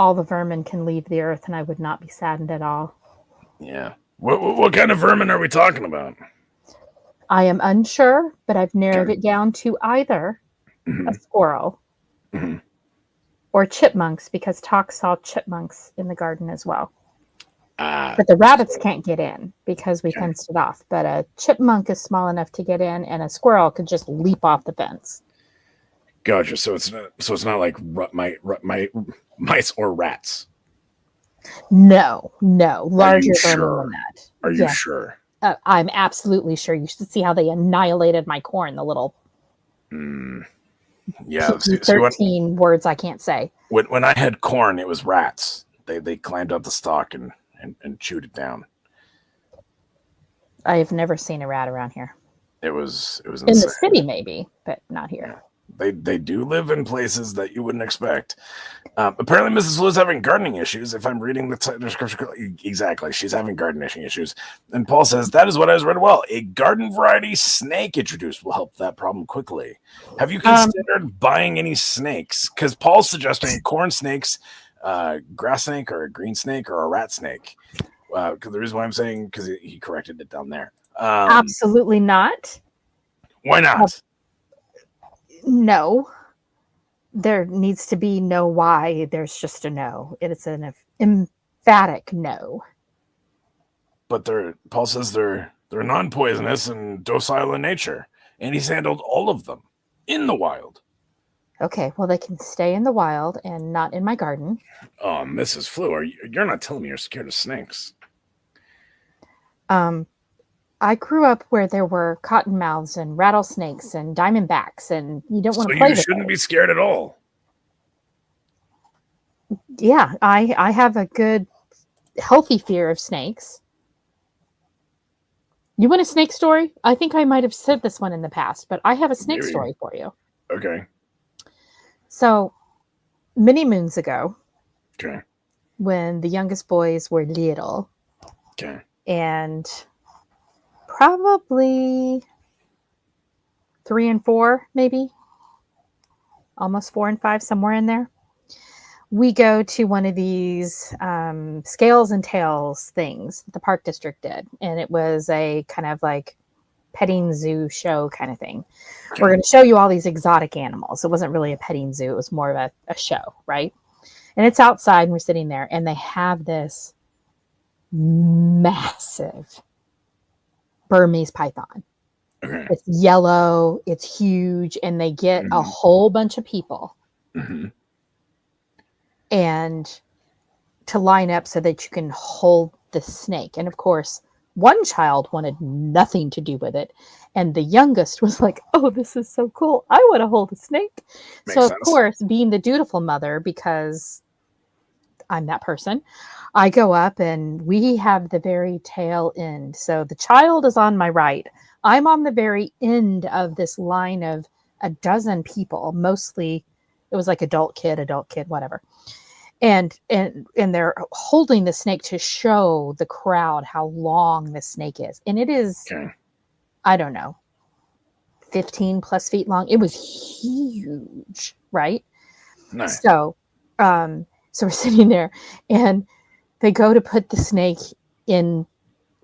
all the vermin can leave the earth and I would not be saddened at all. Yeah. What kind of vermin are we talking about? I am unsure, but I've narrowed Okay. it down to either a Hmm. squirrel Hmm. or chipmunks because Talk saw chipmunks in the garden as well. Ah, But the rabbits so, can't get in because we okay. fenced it off. But a chipmunk is small enough to get in, and a squirrel could just leap off the fence. Gotcha. So it's not like mice or rats. No, no, Are you larger vermin than sure? that. Are you Yes, sure? I'm absolutely sure. You should see how they annihilated my corn, the little Mm, yeah. PG See, 13 words I can't say. when I had corn, it was rats. They climbed up the stalk and chewed it down. I've never seen a rat around here. It was In the insane. city, maybe, but not here. Yeah. They do live in places that you wouldn't expect. Apparently, Mrs. Wu is having gardening issues. If I'm reading the description correctly, exactly, she's having gardening issues. And Paul says that is what I was read well. A garden variety snake introduced will help that problem quickly. Have you considered buying any snakes? Because Paul's suggesting corn snakes, grass snake, or a green snake, or a rat snake. Because the reason why I'm saying because he corrected it down there. Absolutely not. Why not? No. There needs to be no why. There's just a no. It's an emphatic no. But Paul says they're non-poisonous and docile in nature, and he's handled all of them in the wild. Okay, well, they can stay in the wild and not in my garden. Oh, Mrs. Flew, you're not telling me you're scared of snakes? I grew up where there were cottonmouths and rattlesnakes and diamondbacks, and you don't want So to play you with shouldn't be those. scared at all. Yeah, I have a good, healthy fear of snakes. You want a snake story? I think I might have said this one in the past, but I have a snake Maybe. story for you. Okay. So, many moons ago, Okay. when the youngest boys were little, Okay. and probably 3 and 4, maybe almost 4 and 5, somewhere in there, we go to one of these scales and tails things that the park district did. And it was a kind of like petting zoo show kind of thing. Okay. We're going to show you all these exotic animals. It wasn't really a petting zoo. It was more of a show, right? And it's outside and we're sitting there and they have this massive Burmese python. Okay. It's yellow, it's huge, and they get a whole bunch of people and to line up so that you can hold the snake. And of course, one child wanted nothing to do with it. And the youngest was like, oh, this is so cool. I want to hold a snake. Makes so, of sense. course, being the dutiful mother, because I'm that person, I go up and we have the very tail end. So the child is on my right. I'm on the very end of this line of a dozen people, mostly it was like adult kid, whatever. And they're holding the snake to show the crowd how long the snake is. And it is, Okay. I don't know, 15 plus feet long. It was huge, right? Nice. So we're sitting there and they go to put the snake in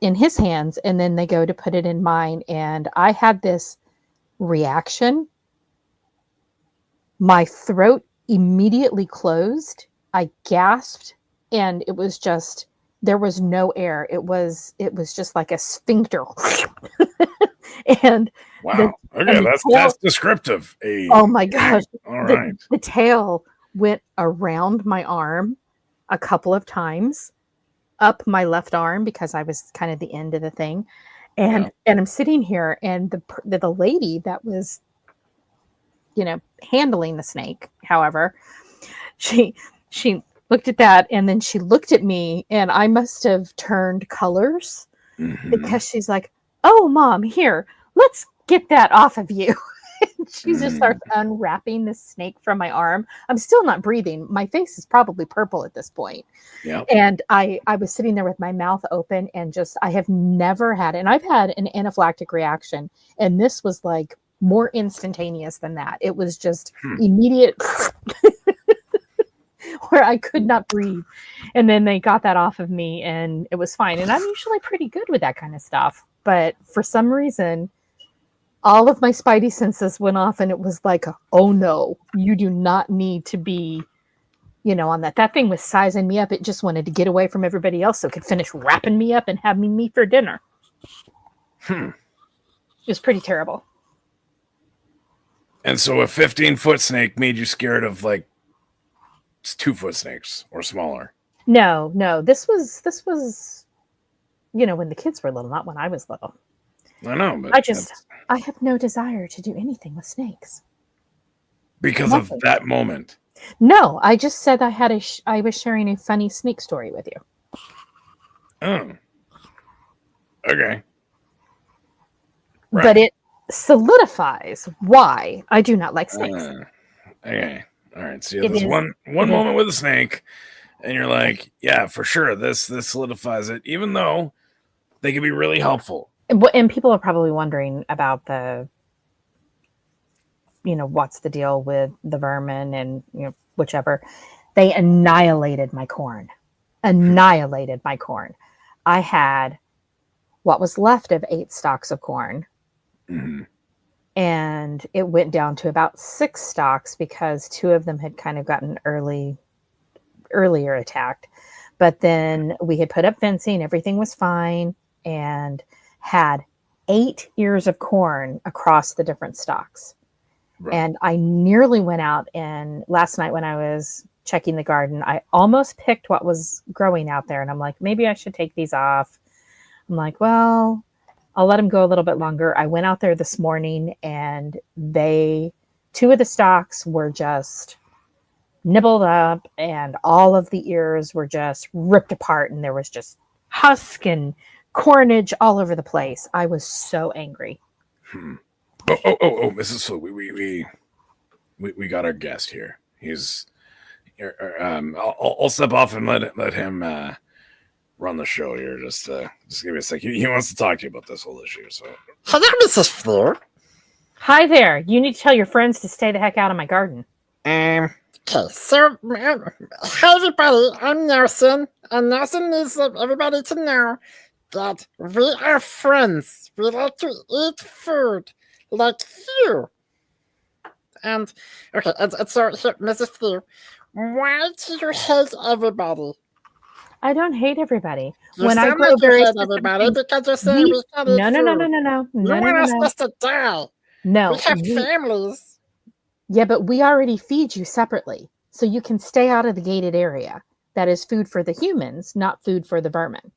his hands and then they go to put it in mine. And I had this reaction. My throat immediately closed. I gasped and it was just, there was no air. It was just like a sphincter. And wow. Okay, that's descriptive. Oh my gosh. All right. The tail went around my arm a couple of times, up my left arm because I was kind of the end of the thing. And I'm sitting here and the lady that was, handling the snake, however, she looked at that and then she looked at me and I must have turned colors because she's like, oh, Mom, here, let's get that off of you. She just starts unwrapping the snake from my arm. I'm still not breathing. My face is probably purple at this point. Yeah. And I was sitting there with my mouth open and just, I have never had, and I've had an anaphylactic reaction. And this was like more instantaneous than that. It was just immediate. where I could not breathe. And then they got that off of me and it was fine. And I'm usually pretty good with that kind of stuff. But for some reason, all of my spidey senses went off and it was like, oh no, you do not need to be, on that. That thing was sizing me up. It just wanted to get away from everybody else so it could finish wrapping me up and having me for dinner. It was pretty terrible. And so a 15-foot snake made you scared of like 2-foot snakes or smaller. No. This was when the kids were little, not when I was little. I know, but I have no desire to do anything with snakes. Because of that moment. No, I just said I was sharing a funny snake story with you. Oh. Okay. Right. But it solidifies why I do not like snakes. Okay. All right. So you have this one moment with a snake, and you're like, yeah, for sure, this solidifies it, even though they can be really helpful. And people are probably wondering about the, what's the deal with the vermin and, whichever. They annihilated my corn. I had what was left of 8 stalks of corn. Mm-hmm. And it went down to about 6 stalks because 2 of them had kind of gotten earlier attacked. But then we had put up fencing, everything was fine, and had 8 ears of corn across the different stalks. Right. And I nearly went out, and last night when I was checking the garden, I almost picked what was growing out there. And I'm like, maybe I should take these off. I'm like, well, I'll let them go a little bit longer. I went out there this morning and 2 of the stalks were just nibbled up and all of the ears were just ripped apart and there was just husk and cornage all over the place. I was so angry. Oh, Mrs. Flu, we got our guest here. He's I'll step off and let him run the show here. Just give me a sec. He wants to talk to you about this whole issue. So, hello, Mrs. Flu. Hi there. You need to tell your friends to stay the heck out of my garden. Okay. So, hi everybody. I'm Nelson, and Nelson needs everybody to know that we are friends. We like to eat food like you. And okay, and so here, Mrs. Flu, why do you hate everybody? I don't hate everybody. You when I grow like very hate everybody because you're saying we can't eat no. You want us supposed to die. No. We have families. Yeah, but we already feed you separately. So you can stay out of the gated area. That is food for the humans, not food for the vermin.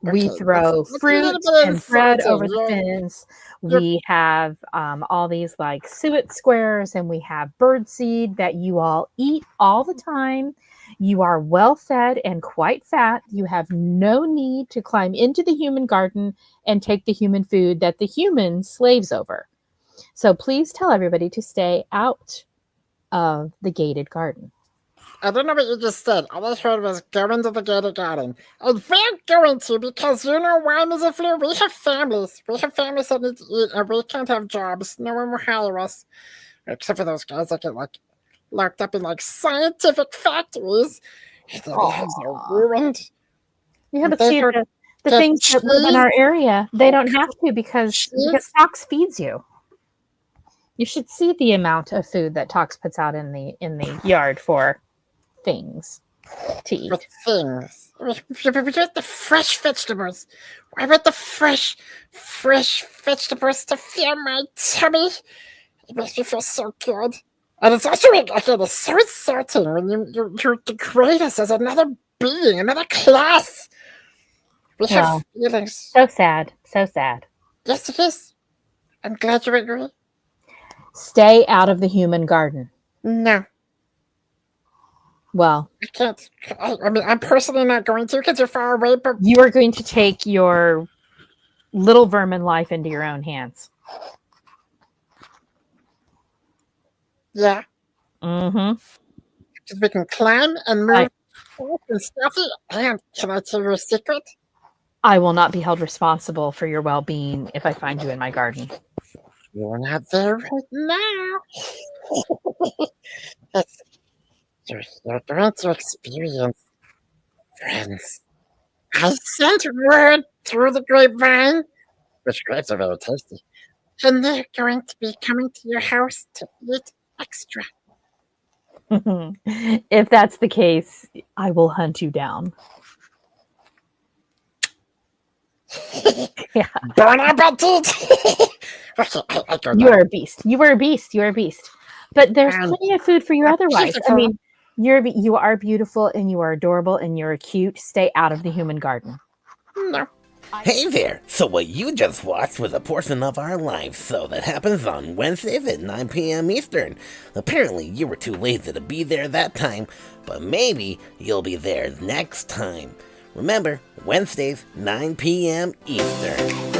Okay, we throw fruit and bread over the fence. We have all these like suet squares, and we have bird seed that you all eat all the time. You are well fed and quite fat. You have no need to climb into the human garden and take the human food that the human slaves over. So please tell everybody to stay out of the gated garden. I don't know what you just said. All I heard was go into the gated garden. And we're going to because you know why, Mrs. Flu? We have families. We have families that need to eat, and we can't have jobs. No one will hire us. Except for those guys that get like locked up in like scientific factories. Their lives are ruined. Yeah, but see, the things that live in our area, they don't have to because Tox feeds you. You should see the amount of food that Tox puts out in the yard for things to eat. But things. With the fresh vegetables. Why would the fresh vegetables to fill my tummy? It makes me feel so good. And it's also it's so insulting when you degrade us as another being, another class. We have feelings. So sad. So sad. Yes, it is. I'm glad you agree. Stay out of the human garden. No. Well, I can't. I mean, I'm personally not going to because you're far away, but you are going to take your little vermin life into your own hands. Yeah. Mm-hmm. Because we can climb and move and stuffy. And can I tell you a secret? I will not be held responsible for your well-being if I find you in my garden. You're not there right now. You're going to experience friends. I sent word through the grapevine, which grapes are very tasty, and they're going to be coming to your house to eat extra. If that's the case, I will hunt you down. Yeah. Bon appetit! Okay, I go You now. are a beast. You are a beast. You are a beast. But there's plenty of food for you otherwise. I beautiful. mean, you are beautiful and you are adorable and you're cute. Stay out of the human garden. No. Hey there! So what you just watched was a portion of our live show that happens on Wednesdays at 9 p.m. Eastern. Apparently you were too lazy to be there that time, but maybe you'll be there next time. Remember, Wednesdays, 9 p.m. Eastern.